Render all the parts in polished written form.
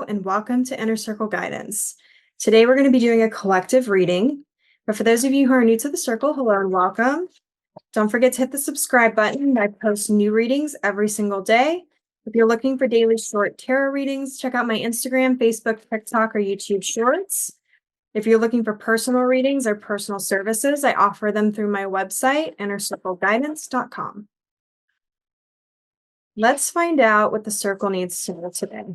and welcome to Inner Circle Guidance. Today we're going to be doing a collective reading, but for those of you who are new to the circle, hello and welcome. Don't forget to hit the subscribe button. I post new readings every single day. If you're looking for daily short tarot readings, check out my Instagram, Facebook, TikTok, or YouTube Shorts. If you're looking for personal readings or personal services, I offer them through my website, innercircleguidance.com. Let's find out what the circle needs to know today.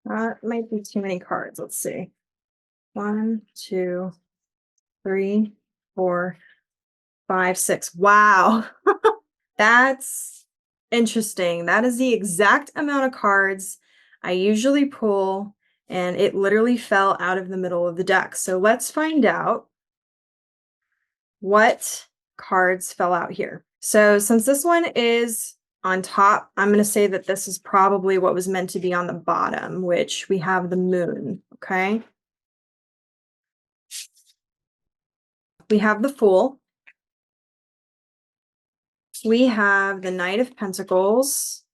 That might be too many cards. Let's see. 1, 2, 3, 4, 5, 6. Wow. That's interesting. That is the exact amount of cards I usually pull, and it literally fell out of the middle of the deck. So let's find out what cards fell out here. So since this one is on top, I'm going to say that this is probably what was meant to be on the bottom, which we have the moon, okay? We have the Fool. We have the Knight of Pentacles.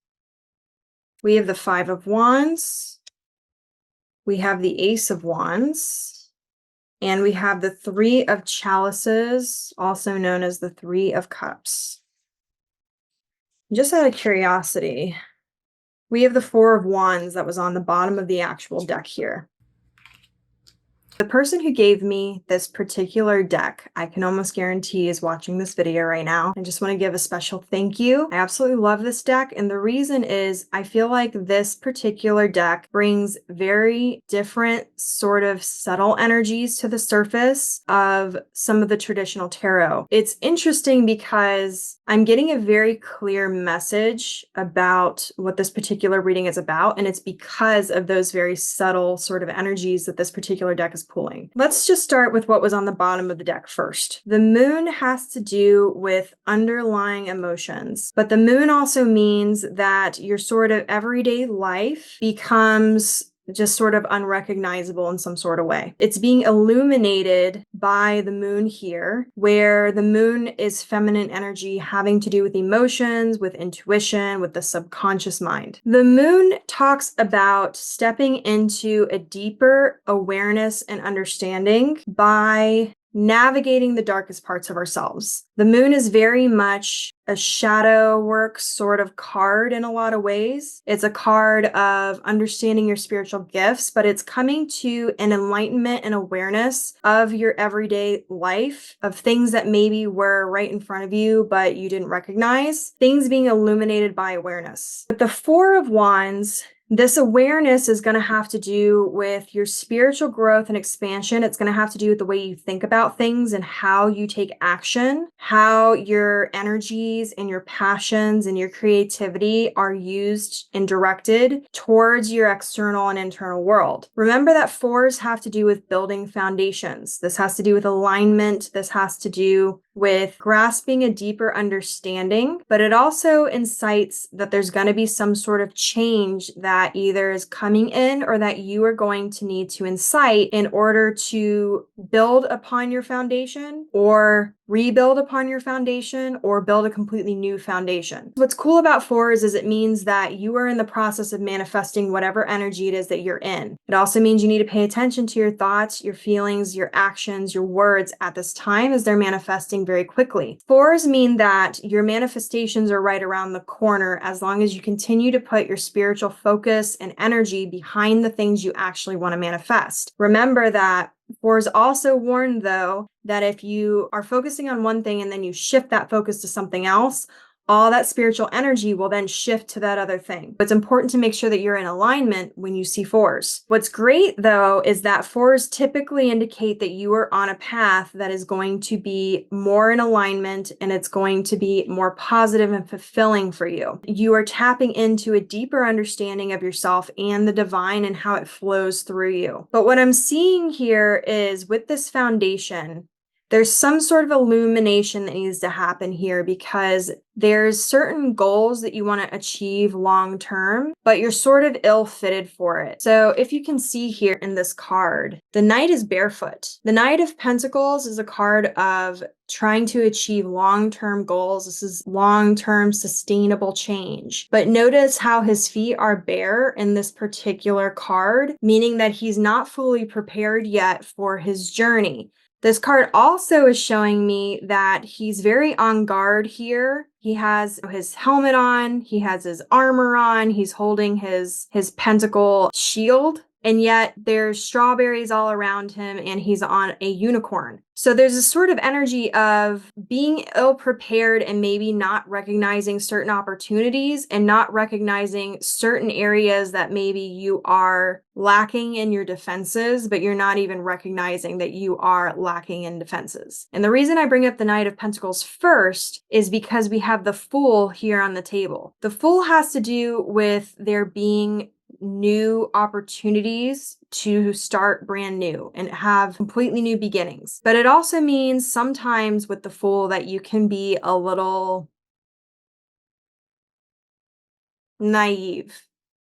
We have the Five of Wands. We have the Ace of Wands. And we have the Three of Chalices, also known as the Three of Cups. Just out of curiosity, we have the Four of Wands that was on the bottom of the actual deck here. The person who gave me this particular deck, I can almost guarantee is watching this video right now. I just want to give a special thank you. I absolutely love this deck. And the reason is I feel like this particular deck brings very different sort of subtle energies to the surface of some of the traditional tarot. It's interesting because I'm getting a very clear message about what this particular reading is about. And it's because of those very subtle sort of energies that this particular deck is pulling. Let's just start with what was on the bottom of the deck first. The moon has to do with underlying emotions, but the moon also means that your sort of everyday life becomes just sort of unrecognizable in some sort of way. It's being illuminated by the moon here, where the moon is feminine energy having to do with emotions, with intuition, with the subconscious mind. The moon talks about stepping into a deeper awareness and understanding by navigating the darkest parts of ourselves. The moon is very much a shadow work sort of card in a lot of ways. It's a card of understanding your spiritual gifts, but it's coming to an enlightenment and awareness of your everyday life, of things that maybe were right in front of you, but you didn't recognize, things being illuminated by awareness. With the Four of Wands, this awareness is going to have to do with your spiritual growth and expansion. It's going to have to do with the way you think about things and how you take action, how your energies and your passions and your creativity are used and directed towards your external and internal world. Remember that fours have to do with building foundations. This has to do with alignment. This has to do with grasping a deeper understanding, but it also incites that there's going to be some sort of change that either is coming in or that you are going to need to incite in order to build upon your foundation or rebuild upon your foundation or build a completely new foundation. What's cool about fours is it means that you are in the process of manifesting whatever energy it is that you're in. It also means you need to pay attention to your thoughts, your feelings, your actions, your words at this time as they're manifesting very quickly. Fours mean that your manifestations are right around the corner as long as you continue to put your spiritual focus and energy behind the things you actually want to manifest. Remember that fours also warn, though, that if you are focusing on one thing and then you shift that focus to something else, all that spiritual energy will then shift to that other thing. It's important to make sure that you're in alignment when you see fours. What's great, though, is that fours typically indicate that you are on a path that is going to be more in alignment and it's going to be more positive and fulfilling for you. You are tapping into a deeper understanding of yourself and the divine and how it flows through you. But what I'm seeing here is with this foundation, there's some sort of illumination that needs to happen here because There's certain goals that you want to achieve long term, but you're sort of ill fitted for it. So if you can see here in this card, the Knight is barefoot. The Knight of Pentacles is a card of trying to achieve long-term goals. This is long-term sustainable change. But notice how his feet are bare in this particular card, meaning that he's not fully prepared yet for his journey. This card also is showing me that he's very on guard here. He has his helmet on, he has his armor on, he's holding his pentacle shield, and yet there's strawberries all around him and he's on a unicorn. So there's a sort of energy of being ill prepared and maybe not recognizing certain opportunities and not recognizing certain areas that maybe you are lacking in your defenses, but you're not even recognizing that you are lacking in defenses. And the reason I bring up the Knight of Pentacles first is because we have the Fool here on the table. The Fool has to do with there being new opportunities to start brand new and have completely new beginnings. But it also means sometimes with the Fool that you can be a little naive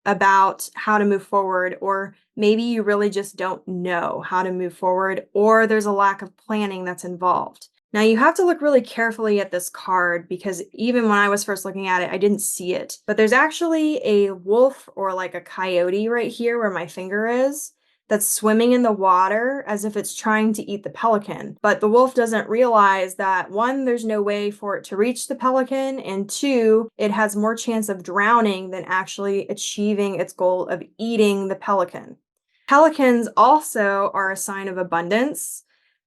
about how to move forward, or maybe you really just don't know how to move forward, or there's a lack of planning that's involved. Now you have to look really carefully at this card because even when I was first looking at it, I didn't see it. But there's actually a wolf or like a coyote right here where my finger is that's swimming in the water as if it's trying to eat the pelican. But the wolf doesn't realize that one, there's no way for it to reach the pelican, and two, it has more chance of drowning than actually achieving its goal of eating the pelican. Pelicans also are a sign of abundance.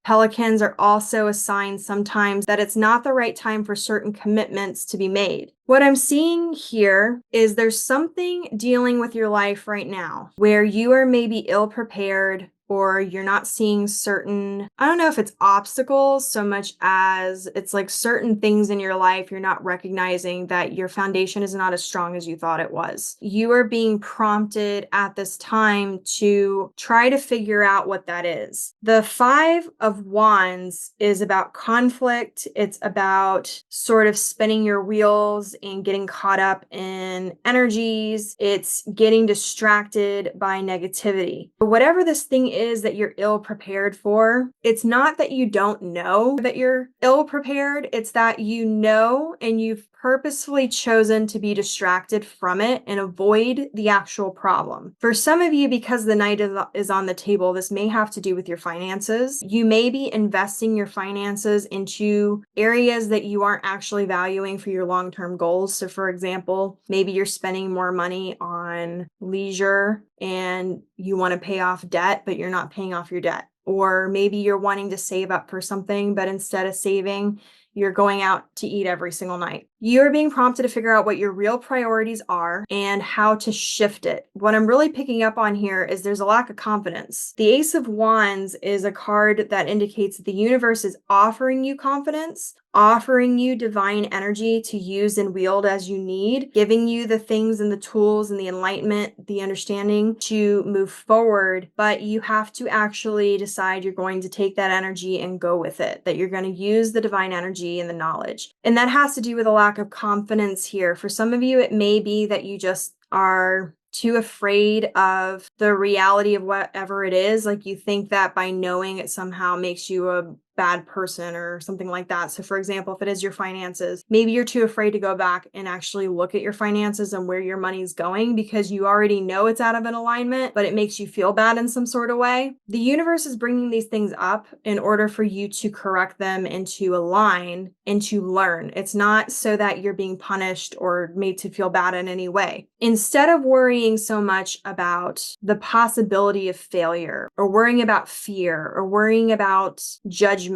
Pelicans are also a sign sometimes that it's not the right time for certain commitments to be made. What I'm seeing here is there's something dealing with your life right now where you are maybe ill prepared, or you're not seeing certain, I don't know if it's obstacles so much as it's like certain things in your life you're not recognizing that your foundation is not as strong as you thought it was. You are being prompted at this time to try to figure out what that is. The Five of Wands is about conflict. It's about sort of spinning your wheels and getting caught up in energies. It's getting distracted by negativity. But whatever this thing is that you're ill prepared for, it's not that you don't know that you're ill prepared. It's that you know and you've purposefully chosen to be distracted from it and avoid the actual problem. For some of you, because the Knight is on the table, this may have to do with your finances. You may be investing your finances into areas that you aren't actually valuing for your long-term goals. So for example, maybe you're spending more money on leisure and you want to pay off debt, but you're not paying off your debt. Or maybe you're wanting to save up for something, but instead of saving, you're going out to eat every single night. You're being prompted to figure out what your real priorities are and how to shift it. What I'm really picking up on here is there's a lack of confidence. The Ace of Wands is a card that indicates that the universe is offering you confidence, offering you divine energy to use and wield as you need, giving you the things and the tools and the enlightenment, the understanding to move forward. But you have to actually decide you're going to take that energy and go with it, that you're going to use the divine energy and the knowledge. And that has to do with a lack of confidence here. For some of you, it may be that you just are too afraid of the reality of whatever it is. Like you think that by knowing it somehow makes you a bad person or something like that. So for example, if it is your finances, maybe you're too afraid to go back and actually look at your finances and where your money's going because you already know it's out of an alignment, but it makes you feel bad in some sort of way. The universe is bringing these things up in order for you to correct them and to align and to learn. It's not so that you're being punished or made to feel bad in any way. Instead of worrying so much about the possibility of failure or worrying about fear or worrying about judgment,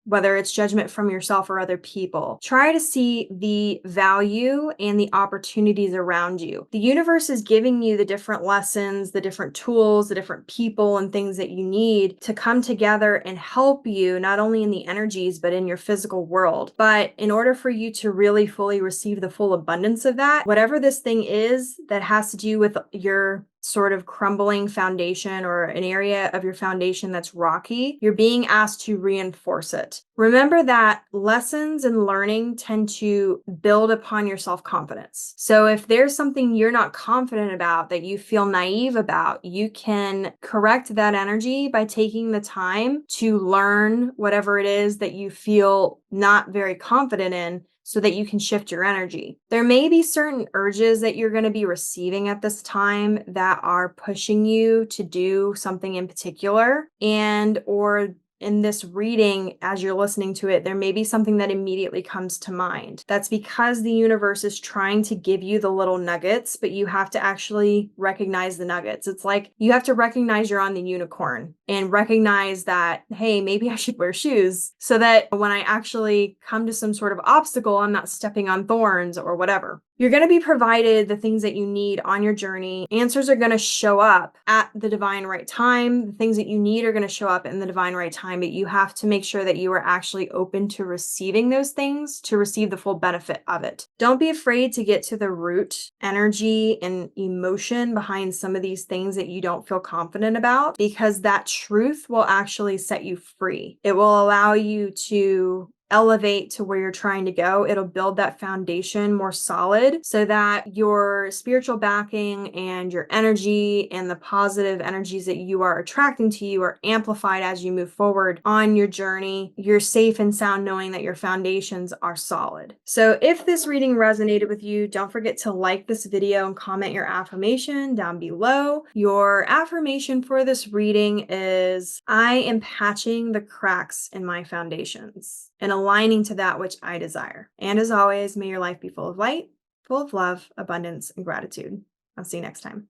whether it's judgment from yourself or other people, try to see the value and the opportunities around you. The universe is giving you the different lessons, the different tools, the different people and things that you need to come together and help you, not only in the energies, but in your physical world. But in order for you to really fully receive the full abundance of that, whatever this thing is that has to do with your sort of crumbling foundation or an area of your foundation that's rocky, you're being asked to reinforce it. Remember that lessons and learning tend to build upon your self-confidence. So if there's something you're not confident about, that you feel naive about, you can correct that energy by taking the time to learn whatever it is that you feel not very confident in, so that you can shift your energy. There may be certain urges that you're going to be receiving at this time that are pushing you to do something in particular, and or in this reading, as you're listening to it, there may be something that immediately comes to mind. That's because the universe is trying to give you the little nuggets, but you have to actually recognize the nuggets. It's like you have to recognize you're on the unicorn and recognize that, hey, maybe I should wear shoes so that when I actually come to some sort of obstacle, I'm not stepping on thorns or whatever. You're going to be provided the things that you need on your journey. Answers are going to show up at the divine right time. The things that you need are going to show up in the divine right time, but you have to make sure that you are actually open to receiving those things to receive the full benefit of it. Don't be afraid to get to the root energy and emotion behind some of these things that you don't feel confident about, because that truth will actually set you free. It will allow you to elevate to where you're trying to go. It'll build that foundation more solid so that your spiritual backing and your energy and the positive energies that you are attracting to you are amplified as you move forward on your journey. You're safe and sound knowing that your foundations are solid. So if this reading resonated with you, don't forget to like this video and comment your affirmation down below. Your affirmation for this reading is, I am patching the cracks in my foundations and aligning to that which I desire. And as always, may your life be full of light, full of love, abundance, and gratitude. I'll see you next time.